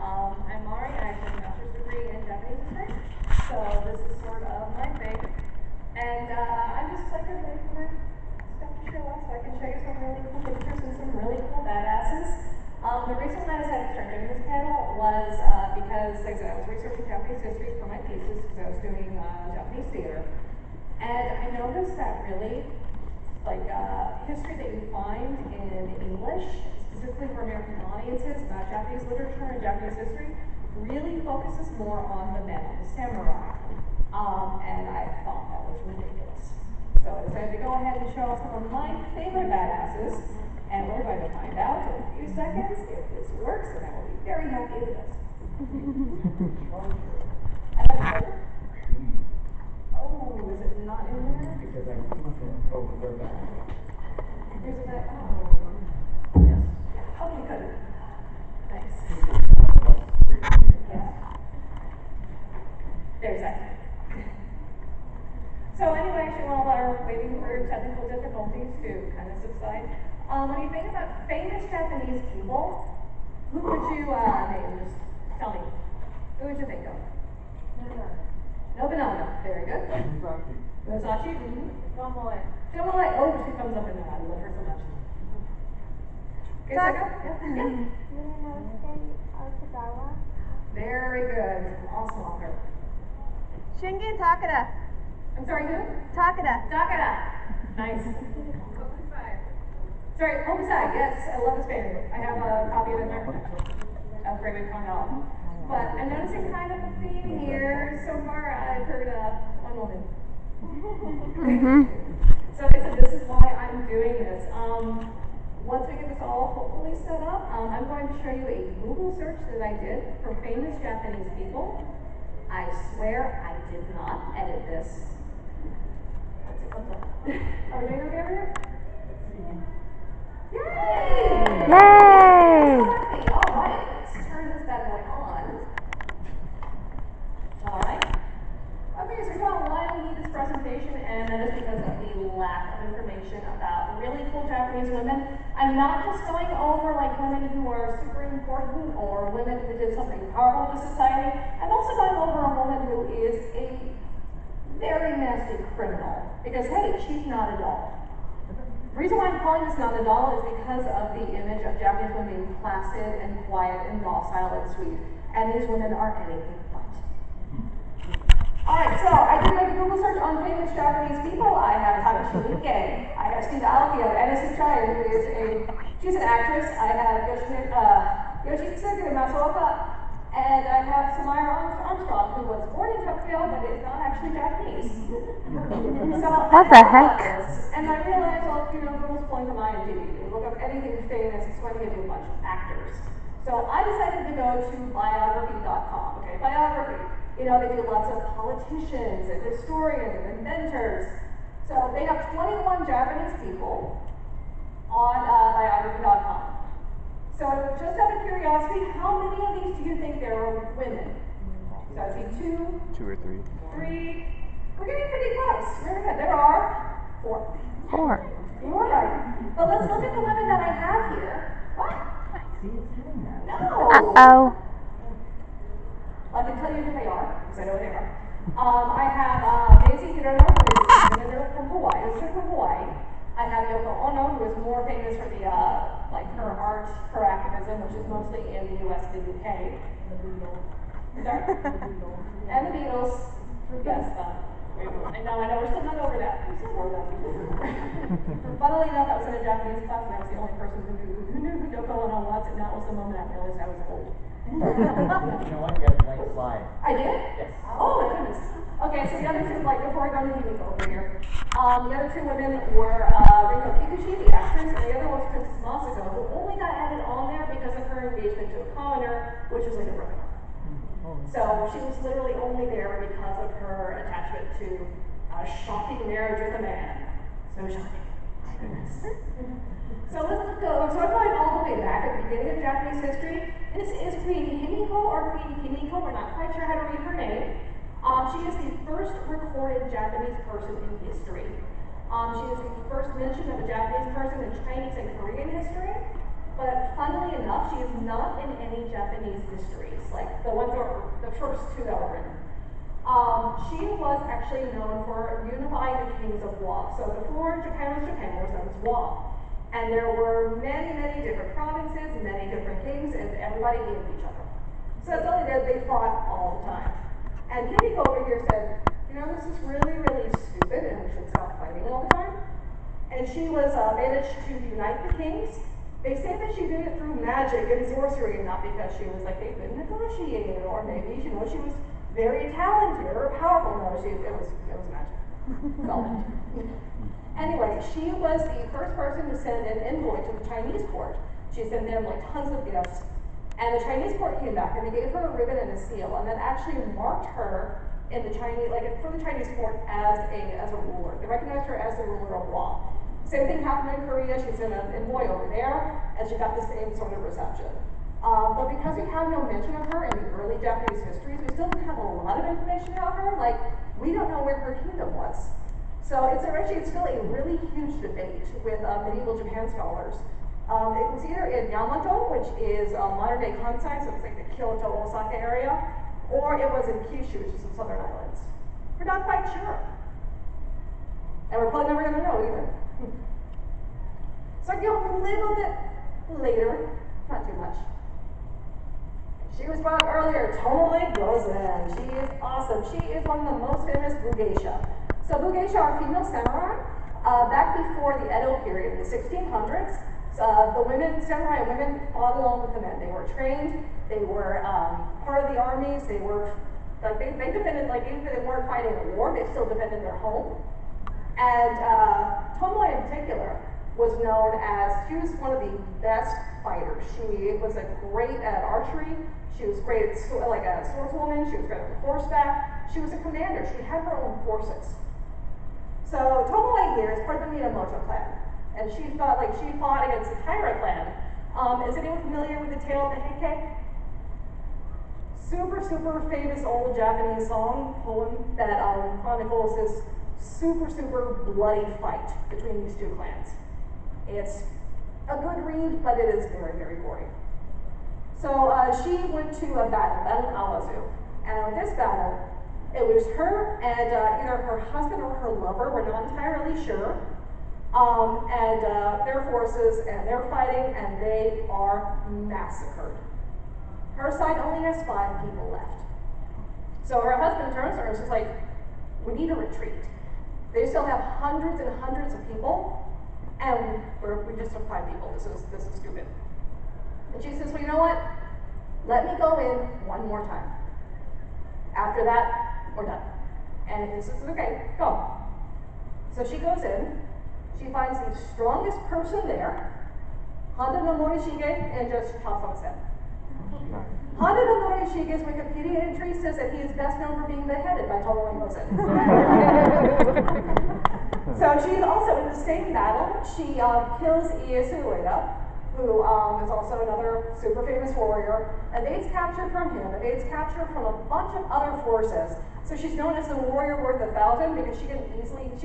I'm Mari, I have a master's degree in Japanese history, so this is sort of my thing. And I'm just excited ready for my stuff to show up so I can show you some really cool pictures and some really cool badasses. The reason I decided to start doing this panel was because, like I said, I was researching Japanese history for my thesis because I was doing Japanese theater. And I noticed that really, history that you find in English, specifically for American audiences, about Japanese literature and Japanese history, really focuses more on the men, the samurai. And I thought that was ridiculous. So I decided to go ahead and show some of my favorite badasses, and we're going to find out in a few seconds if this works, and I will be very happy if it does. Oh, is it not in there? Because I think we're back. Here's a back. Oh, yes. Okay, good. Thanks. Yeah. There's that. So anyway, actually, while we're waiting for technical difficulties to kind of subside, when you think about famous Japanese people, who would you name? Just tell me. Who would you think of? Nobunaga. Very good. Musashi. Tomoe. Tomoe. Oh, she comes up in there. I love her so much. Okay, yeah. Very good. Awesome author. Shingen Takada. I'm sorry, who? Takada. Takada. Nice. Sorry, Hokusai. Yes, I love this band. I have a copy of it in there. Of Raymond Connell. But I'm noticing kind of a theme here. So far, I've heard one woman. So like I said, this is why I'm doing this. Once we get this all hopefully set up, I'm going to show you a Google search that I did for famous Japanese people. I swear I did not edit this. Let's see what's up. Are we doing okay over here? Yay! Yay! All right, let's turn this bad boy on. All right. Okay, so we thought why we need this presentation, and that is because of the lack of information about really cool Japanese women. I'm not just going over like women who are super important or women who did something powerful to society. I'm also going over a woman who is a very nasty criminal. Because hey, she's not a doll. The reason why I'm calling this not a doll is because of the image of Japanese women being placid and quiet and docile and sweet. And these women are anything but. Alright, so I did make a Google search on famous Japanese people. I have Takashi Miike. I have Steve Aoki. I have Anna Suchaya, who is she's an actress. I have Yoshitsugu Matsuoka. And I have Samira Armstrong, who was born in Tokyo, but is not actually Japanese. So What the heck? And I realized, well, Google's pulling from IMDb. You look up anything famous, it's going to give you a bunch of actors. So I decided to go to biography.com. Okay, biography. They do lots of politicians and historians and inventors. So they have 21 Japanese people on biography.com. So just out of curiosity, how many of these do you think there are women? So I see two. Two or three. Three. We're getting pretty close. Very good. There are four. Four, right. But let's look at the women that I have here. What? No. Uh-oh. I can tell you who they are, because I know who they are. I have Daisy Hirono, who is a senator from Hawaii. I have Yoko Ono, who is more famous for the, her art, her activism, which is mostly in the US and the UK. Sorry? And the Beatles. Yes, I know, we're still not over that. Funnily enough, I was in a Japanese class, and I was the only person who knew who Yoko Ono was, and that was the moment I realized I was old. You know what? You have a blank slide. I did? Yes. Oh my goodness. Okay, so the other two, before I go to Himiko over here, the other two women were Rinko Kikuchi, the actress, and the other was Princess Masako, who only got added on there because of her engagement to a commoner, which was later broken off. So she was literally only there because of her attachment to a shocking marriage with a man. So shocking. My goodness. So let's go. So I'm going all the way back at the beginning of Japanese history. This is Queen Himiko or Queen Kimiko. We're not quite sure how to read her name. She is the first recorded Japanese person in history. She is the first mention of a Japanese person in Chinese and Korean history. but funnily enough, she is not in any Japanese histories, like the ones that were the first two that were written. She was actually known for unifying the kings of Wa. So before Japan was Japan, it was known as Wa. And there were many, many different provinces, many different kings, and everybody hated each other. So that's all they did, they fought all the time. And Himiko over here said, you know, this is really, really stupid, and we should stop fighting all the time. And she was managed to unite the kings. They say that she did it through magic and sorcery, not because she was like a good negotiator, or maybe, you know, she was very talented or powerful. No, it was magic. Anyway, she was the first person to send an envoy to the Chinese court. She sent them like tons of gifts. And the Chinese court came back and they gave her a ribbon and a seal, and that actually marked her in the Chinese, like for the Chinese court as a ruler. They recognized her as the ruler of Wa. Same thing happened in Korea. She sent an envoy over there, and she got the same sort of reception. But because we have no mention of her in the early Japanese histories, we still don't have a lot of information about her. Like, we don't know where her kingdom was. So it's still a really huge debate with medieval Japan scholars. It was either in Yamato, which is modern day Kansai, so it's like the Kyoto, Osaka area, or it was in Kyushu, which is the southern islands. We're not quite sure. And we're probably never going to know either. So I go a little bit later, not too much. She was brought up earlier, Tomoe Gozen. She is awesome. She is one of the most famous Bugeisha. So Bugeisha are female samurai. Back before the Edo period, in the 1600s, the women, samurai women, fought along with the men. They were trained. They were part of the armies. They were like they defended, like even if they weren't fighting a war, they still defended their home. And Tomoe in particular was known as, she was one of the best fighters. She was great at archery. She was great at like a swordswoman. She was great on horseback. She was a commander. She had her own forces. So Tomoe here is part of the Minamoto clan, and she fought against the Taira clan. Is anyone familiar with the tale of the Heike? Super, super famous old Japanese poem that chronicles this super, super bloody fight between these two clans. It's a good read, but it is very, very gory. So she went to a battle Awazu, and with this battle, it was her and either her husband or her lover, we're not entirely sure, and their forces, and they're fighting, and they are massacred. Her side only has 5 people left. So her husband turns to her and she's like, we need a retreat. They still have hundreds and hundreds of people, and we just took 5 people. This is stupid. And she says, well, you know what? Let me go in one more time. After that, we're done. And he says, okay, go. So she goes in. She finds the strongest person there, Handa no Morishige, and just chops off his head. Handa no Morishige's Wikipedia entry says that he is best known for being beheaded by Tomoe Gozen. So she's also in the same battle. She kills Ieyasu Ueda, who is also another super famous warrior. Evades capture from him, evades capture from a bunch of other forces. So she's known as the warrior worth 1,000 because she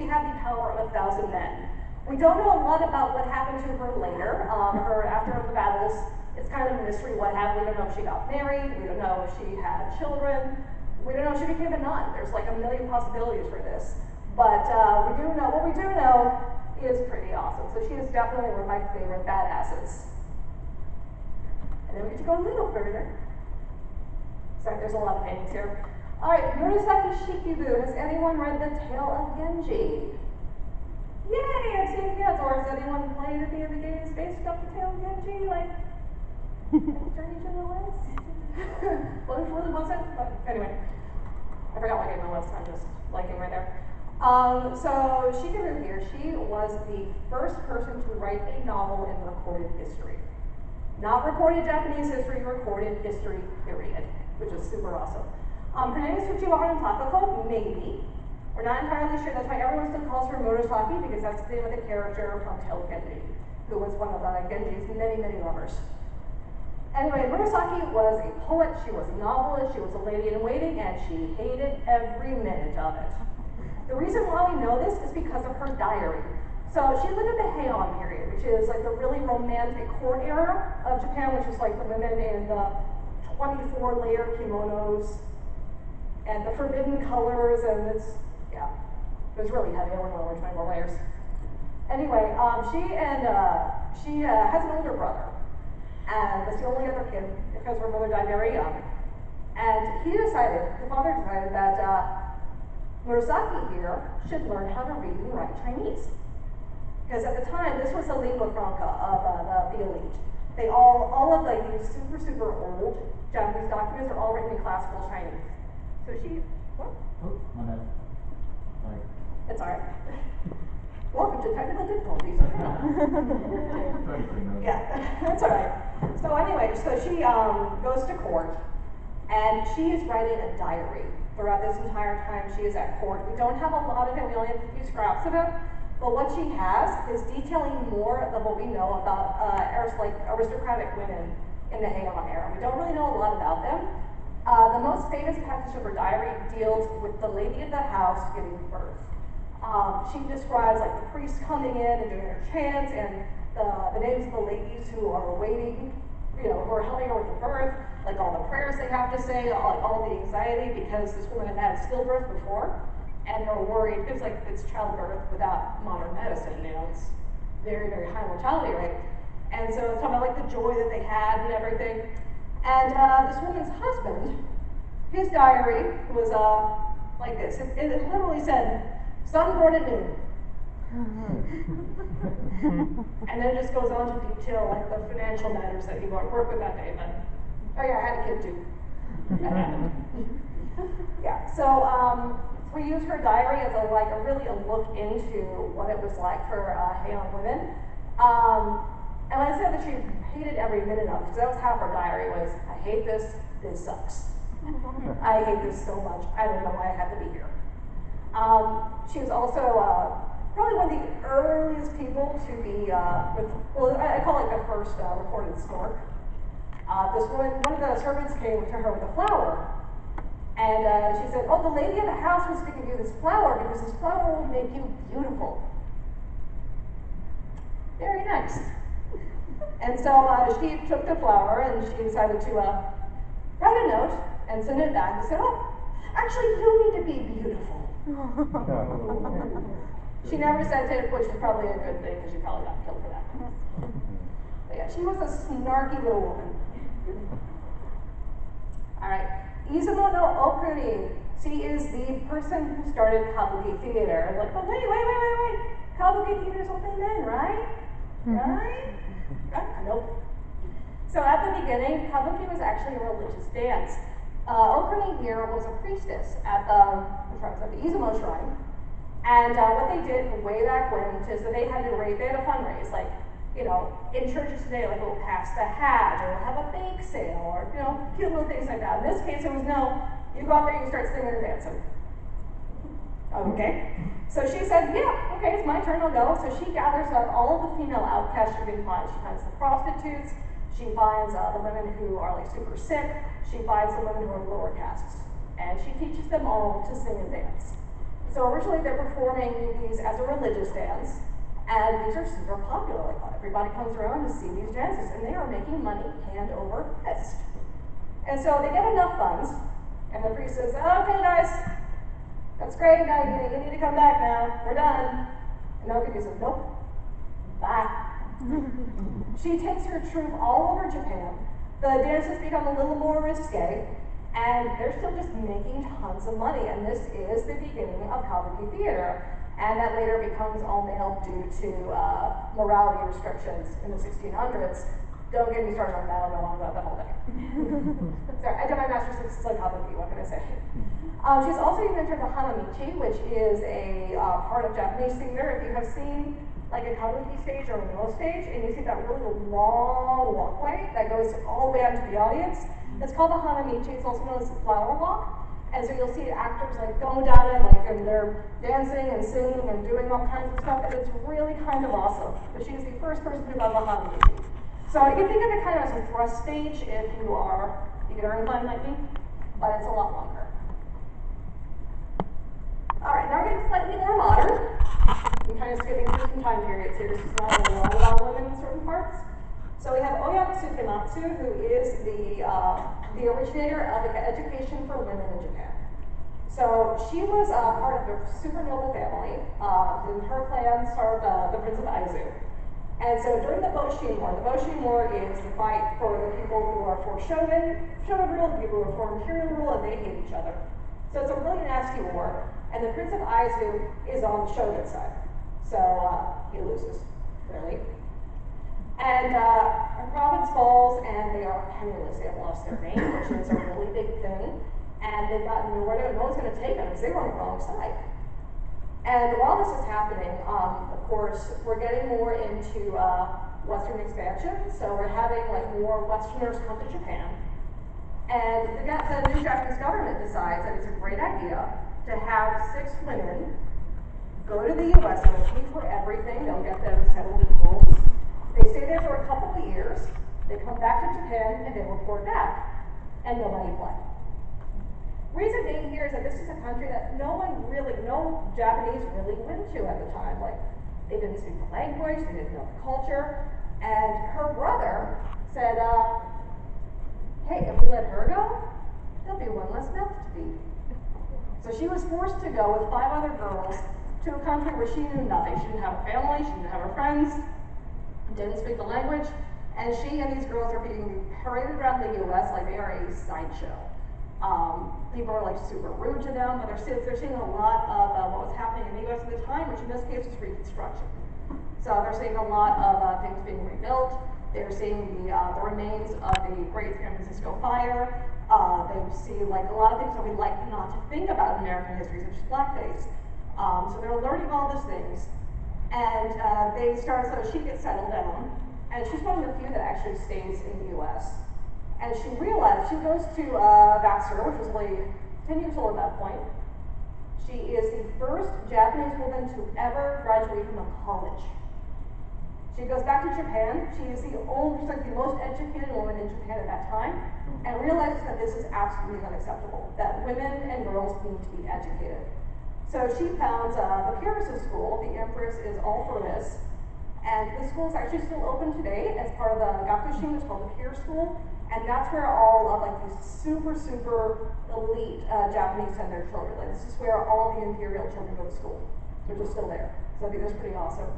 had the power of 1,000 men. We don't know a lot about what happened to her later. After the battles, it's kind of a mystery what happened. We don't know if she got married. We don't know if she had children. We don't know if she became a nun. There's like a million possibilities for this. But what we do know is pretty awesome. So she is definitely one of my favorite badasses. And then we get to go a little further. Sorry, there's a lot of paintings here. All right, Murasaki Shikibu. Has anyone read The Tale of Genji? Yay, I've seen kids. Or has anyone played any of the games based off The Tale of Genji? Like, Journey to the West? Well, it really wasn't, but anyway. I forgot what game it was. I'm just liking right there. So Shikibu here, she was the first person to write a novel in recorded history. Not recorded Japanese history, recorded history, period, which is super awesome. Her name is Fujiwara no Takako, maybe. We're not entirely sure. That's why everyone still calls her Murasaki, because that's the name of the character from Tale of Genji, who was one of Genji's many, many lovers. Anyway, Murasaki was a poet, she was a novelist, she was a lady in waiting, and she hated every minute of it. The reason why we know this is because of her diary. So she lived in the Heian period, which is like the really romantic court era of Japan, which is like the women in the 24-layer kimonos and the forbidden colors, and it was really heavy. I wouldn't know 24 layers. Anyway, she has an older brother, and was the only other kid because her mother died very young. And the father decided that Murasaki here should learn how to read and write Chinese. Because at the time, this was the lingua franca of the elite. All of like these super old Japanese documents are all written in classical Chinese. So what? Oh, my bad. Sorry. It's alright. Welcome to technical difficulties. Yeah, that's alright. So anyway, so she goes to court, and she is writing a diary throughout this entire time she is at court. We don't have a lot of it, we only have a few scraps of it, but what she has is detailing more of what we know about aristocratic women in the Heian era. We don't really know a lot about them. The most famous passage of her diary deals with the lady of the house giving birth. She describes like the priest coming in and doing her chants, and the names of the ladies who are waiting, who are helping her with the birth, like all the prayers they have to say, all the anxiety, because this woman had stillbirth before, and they're worried, because like it's childbirth without modern medicine, it's very, very high mortality rate. And so it's talking about like the joy that they had and everything. And this woman's husband, his diary was like this. It literally said, "Son born at noon." And then it just goes on to detail like the financial matters that he worked with that day. But oh yeah, I had a kid too. That happened. Yeah. So we use her diary as a really a look into what it was like for Heian women. And I said that she hated every minute of it, because that was half her diary was, "I hate this. This sucks. I hate this so much. I don't know why I have to be here." She was also probably one of the earliest people to be I call it the first recorded snork. This woman, one of the servants came to her with a flower, and she said, "Oh, the lady of the house was to give you this flower because this flower will make you beautiful." Very nice. And so she took the flower and she decided to write a note and send it back and said, "Oh, actually, you need to be beautiful." She never sent it, which is probably a good thing because she probably got killed for that. But yeah, she was a snarky little woman. Alright, Izumo no Okuni. She is the person who started Kabuki theater. Like, but wait. Kabuki theater is only men, right? Right? Nope. So at the beginning, Kabuki was actually a religious dance. Okuni here was a priestess at the Izumo shrine. And what they did way back when is that they had a fundraise, like, in churches today, like we'll pass the hat, or we'll have a bake sale, or, cute little things like that. In this case, it was no, you go out there, you start singing and dancing. Okay? So she said, yeah, okay, it's my turn, I'll go. So she gathers up all of the female outcasts she can find. She finds the prostitutes, she finds the women who are like super sick, she finds the women who are lower castes. And she teaches them all to sing and dance. So originally they're performing these as a religious dance, and these are super popular. Like everybody comes around to see these dances, and they are making money hand over fist. And so they get enough funds, and the priest says, "Okay, guys, that's great. Now you need to come back now. We're done." And Okuni says, "Nope. Bye." She takes her troupe all over Japan. The dances become a little more risque, and they're still just making tons of money. And this is the beginning of Kabuki theater. And that later becomes all male due to morality restrictions in the 1600s. Don't get me started on that, I don't know about that whole thing. Sorry, I did my master's in psychology, what can I say? She's also invented the Hanamichi, which is a part of Japanese theater. If you have seen like a Kabuki stage or a Noh stage, and you see that really long walkway that goes all the way out to the audience, it's called the Hanamichi. It's also known as the flower walk. And so you'll see actors like go down it, and they're dancing and singing and doing all kinds of stuff, and it's really kind of awesome. But she's the first person to have the Hanamichi. So you can think of it kind of as a thrust stage if you are inclined like me, but it's a lot longer. All right, now we're getting slightly more modern. I'm kind of skipping through some time periods here, this is not a lot about women in certain parts. So we have Oya Tsukematsu, who is the originator of education for women in Japan. So she was part of a super noble family, and her clan served the Prince of Aizu. And so during the Boshin War is the fight for the people who are for shogun rule, the people who are for imperial rule, and they hate each other. So it's a really nasty war, and the Prince of Aizu is on the shogun side. So he loses, clearly. And her province falls, and they are penniless. They have lost their name, which is a really big thing. And they've got nowhere to, no one's going to take them because they were on the wrong side. And while this is happening, of course, we're getting more into Western expansion. So we're having like more Westerners come to Japan. And the new Japanese government decides that it's a great idea to have 6 women go to the US, and they'll pay for everything, they'll get them settled in homes. They stay there for a couple of years, they come back to Japan, and they report back, and nobody play. Reason being here is that this is a country that no Japanese really went to at the time. Like, they didn't speak the language, they didn't know the culture, and her brother said, hey, if we let her go, there'll be one less mouth to feed. So she was forced to go with 5 other girls to a country where she knew nothing. She didn't have a family, she didn't have her friends, didn't speak the language, and she and these girls are being paraded around the US like they are a sideshow. People are like super rude to them, but they're seeing a lot of what was happening in the US at the time, which in this case was Reconstruction. So they're seeing a lot of things being rebuilt. They're seeing the remains of the Great San Francisco Fire. They see like a lot of things that we like not to think about in American history, such as blackface. So they're learning all these things. And so she gets settled down, and she's one of the few that actually stays in the US. And she realized, she goes to Vassar, which was only 10 years old at that point. She is the first Japanese woman to ever graduate from a college. She goes back to Japan. She's like the most educated woman in Japan at that time, and realizes that this is absolutely unacceptable, that women and girls need to be educated. So she founds the Kirisu School. The Empress is all for this. And the school is actually still open today as part of the Gakushin. It's called the Kirisu School. And that's where all of like these super elite Japanese send their children. Like, this is where all the imperial children go to school. They're just still there. So I think that's pretty awesome.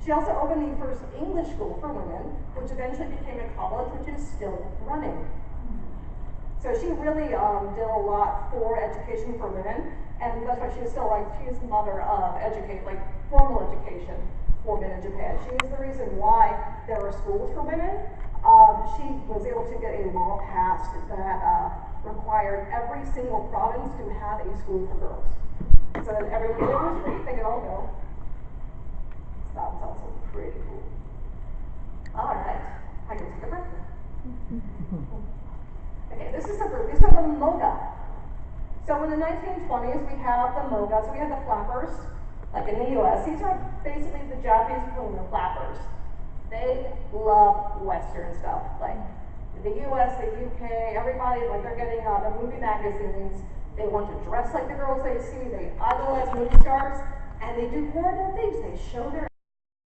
She also opened the first English school for women, which eventually became a college, which is still running. So she really did a lot for education for women, and that's why she's still like, she's the mother of formal education for women in Japan. She is the reason why there are schools for women. She was able to get a law passed that required every single province to have a school for girls. So that everyone in the street, they could all go. So that was also pretty cool. Alright, I can take a break. Okay, this is a group. These are the Moga. So in the 1920s, we have the Moga. So we have the flappers, like in the US. These are basically the Japanese equivalent of flappers. They love Western stuff. Like the US, the UK, everybody, like they're getting the movie magazines. They want to dress like the girls they see. They idolize movie stars. And they do horrible things. They show their